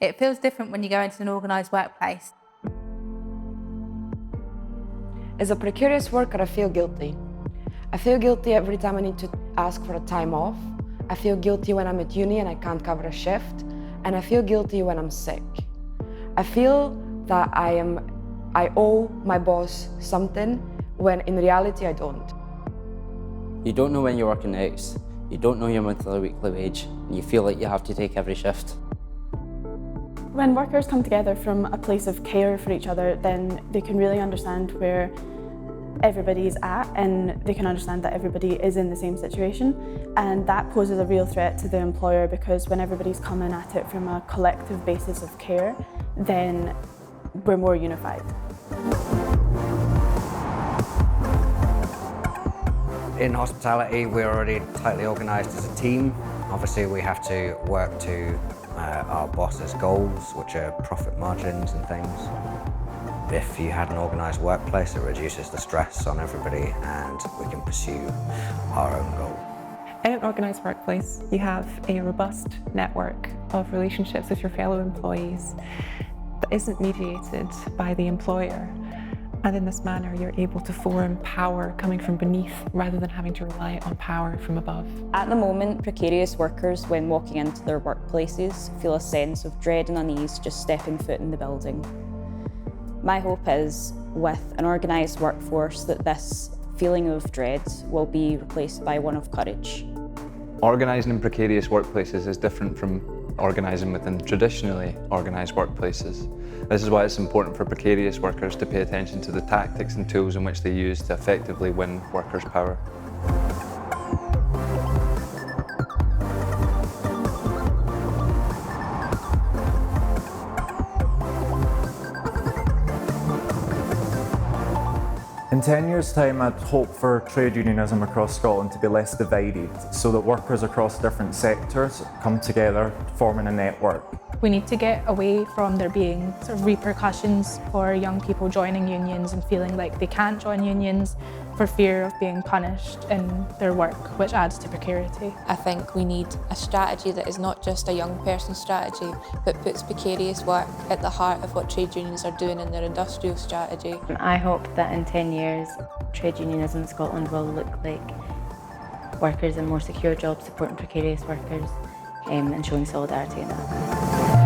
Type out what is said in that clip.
It feels different when you go into an organised workplace. As a precarious worker, I feel guilty. I feel guilty every time I need to ask for a time off. I feel guilty when I'm at uni and I can't cover a shift. And I feel guilty when I'm sick. I feel that I owe my boss something when in reality I don't. You don't know when you're working next, you don't know your monthly or weekly wage, and you feel like you have to take every shift. When workers come together from a place of care for each other, then they can really understand where everybody's at, and they can understand that everybody is in the same situation, and that poses a real threat to the employer, because when everybody's coming at it from a collective basis of care, then we're more unified. In hospitality, we're already tightly organised as a team. Obviously, we have to work to our boss's goals, which are profit margins and things. If you had an organised workplace, it reduces the stress on everybody and we can pursue our own goal. In an organised workplace, you have a robust network of relationships with your fellow employees that isn't mediated by the employer. And in this manner, you're able to form power coming from beneath rather than having to rely on power from above. At the moment, precarious workers, when walking into their workplaces, feel a sense of dread and unease just stepping foot in the building. My hope is, with an organised workforce, that this feeling of dread will be replaced by one of courage. Organising in precarious workplaces is different from organising within traditionally organised workplaces. This is why it's important for precarious workers to pay attention to the tactics and tools in which they use to effectively win workers' power. In 10 years' time, I'd hope for trade unionism across Scotland to be less divided, so that workers across different sectors come together, forming a network. We need to get away from there being sort of repercussions for young people joining unions and feeling like they can't join unions for fear of being punished in their work, which adds to precarity. I think we need a strategy that is not just a young person's strategy, but puts precarious work at the heart of what trade unions are doing in their industrial strategy. I hope that in 10 years, trade unionism in Scotland will look like workers in more secure jobs supporting precarious workers and showing solidarity in that.